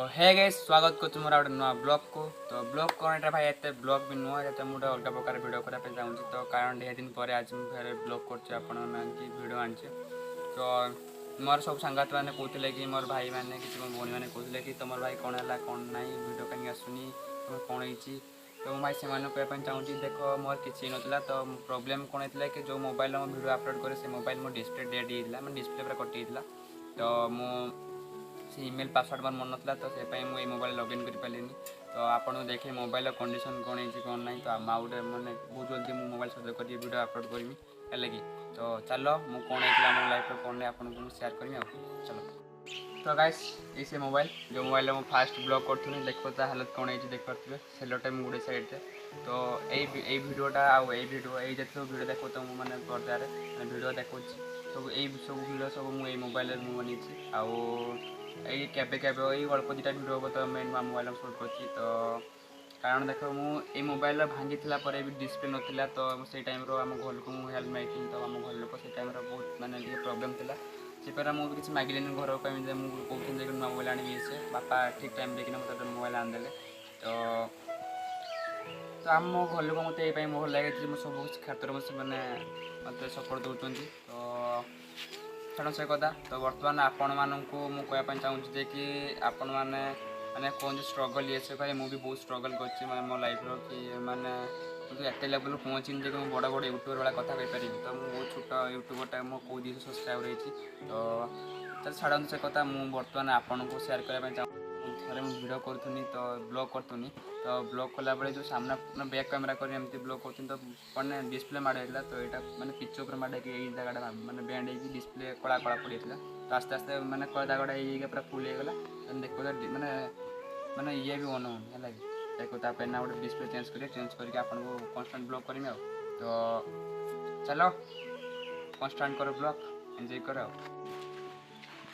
Hey guys स्वागत कर मोर गोटे नुआ ब्लॉग को। तो ब्लॉग कौन भाई एत ब्लॉग भी नुआ ये मुझे अलग प्रकार वीडियो करने चाहूँगी। तो कारण ढेर दिन पर आज मुझे ब्लॉग कर आनी। तो मोर सब संगात मैंने कहते कि मोर भाई मैंने कि भौणी मैंने कहते कि तुम भाई कौन है कौन ना वीडियो कहीं आसुनी तुम कौन होती। तो भाई से कहना चाहूँगी देख मोर किसी नाला। तो प्रोब्लेम कौन होता कि जो मोबाइल में वीडियो अपलोड करे से मोबाइल मो डिस्प्ले डेड होता मैं डिस्प्ले पूरा कटि जाता। तो मु से ईमेल पासवर्ड मोर मन नाला। तो से मुझे मोबाइल लॉगिन कर पारे। तो आपको देखे मोबाइल कंडीशन कौन है कौन ना। तो गोटे मैंने बहुत जल्दी मुझे मोबाइल सज कर वीडियो अपलोड करी है कि। तो चलो मु कौन होता मो लाइफ कौन नहीं आपको शेयर करी चलो। तो गाइस ये मोबाइल जो मोबाइल में फास्ट ब्लॉग करूँ देखो हालत कौन है देख पारे सेलो टाइम गोटे साइड। तो यही वीडियोटा वीडियो ये जो वीडियो देखो तो मैंने पर्दार वीडियो देखो। तो यही सब वीडियो सब मुझे मोबाइल बनी केबे अल्प दुटा वीडियो हम तो मैं नुआ मोबाइल शूट कर। तो कारण देख मुझे मोबाइल भांगी भी डिस्प्ले नाला। तो से टाइम आम घर लोक मुझे हेल्प मांगी। तो आम घर लोक से टाइम बहुत मानने प्रोब्लेम था से मुझे किसी मागिले घर मुझे कहते नुआ मोबाइल आने से बापा ठीक टाइम देखिए मतलब मोबाइल आनदे। तो आम घर लोक मत ये भल लगे सब कुछ क्षेत्र में से मैंने मत सपोर्ट दौरान। तो छाड़ से कथा। तो बर्तमान आपण मानक मुझे चाहूँगी कि आपण मैंने मैंने कौन स्ट्रगल ये से भाई मुझे बहुत स्ट्रगल कर मो लाइफ कि मैंने मुझे एत लेवल पहुँची कि मुझे बड़ बड़ यूट्यूबर वाला कथा कहीपर। तो मुझे बहुत छोट यूट्यूबर मो कौ 200 सब्सक्राइबर रही। तो छाड़ से कथा मुझे बर्तमान आपन को शेयर करने चाहूँ। थे मुझे वीडियो करूनी तो ब्लॉग करूनी। तो ब्लॉग कला बेले जो सामना बैक कैमेरा कर ब्लॉग कर तो मैंने डिस्प्ले माड़ होता। तो यहाँ मैंने पिच उपर माड़ ये जगह मैंने बैंड हो डिस्प्ले कला कला पड़ जाता। तो आस्ते आस्ते मैंने कला जगह ये पूरा फुल होगा। देखो मैंने मैंने ये भी ऑन होनी है देखो तापर ना गोटे डिस्प्ले चेंज करके आपको कन्स्टांट ब्लॉग करें। तो चलो कन्स्टांट कर ब्लॉग एंजॉय कर।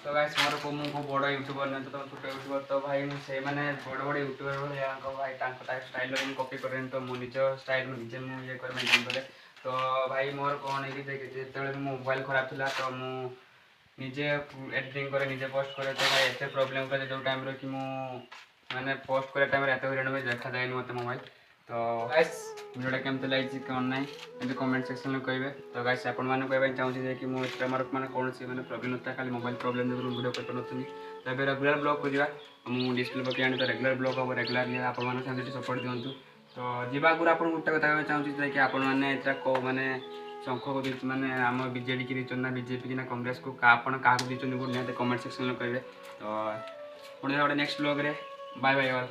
तो गाइस मोर को मुझे बड़ यूट्यूबर नहीं तो छोट यूट्यूबर। तो भाई मुझे मैंने बड़ बड़ यूट्यूबर भाई स्टाइल कॉपी करें। तो मुझे निज स्टाइल निजे मुझे कर मेंटेन करे। तो भाई मोर कौन है कि जो मोबाइल खराब था तो मुझे एडिटिंग करे निजे पोस्ट करे। तो भाई एत प्रोब्लेम था जो टाइम कि मैंने पोस्ट कर टाइम एत हईराण में देखा जाए मत मोबाइल। तो गाइस वीडियो केमती लगी कौन ना एमती कमेंट सेक्शन में कहे। तो गाइस आपण मैंने कहना चाहूँगी कि मुझे मार मैंने कौन सी मैंने प्रोब्लेम था खाली मोबाइल प्रोब्लेम जो वीडियो कर पार्टी। तो ये रेगुलर ब्लॉग को मुझे डिस्प्ले पकड़ आनी। तो रेगुलर ब्लॉग हम रेगुलरली आपंट सपोर्ट दिखाँ। तो जीवा आगुरी आपको गोटे कथा कहना चाहूँगी कि आपण मैंने कौ मैंने शंख को मैंने आम बीजेडी की दीचुं ना बीजेपी की ना कांग्रेस को क्या दीचुं निहत कमेंट सेक्शन में कहे। तो पुणी गोटे नेक्स्ट ब्लॉग रे बाय बाय ऑल।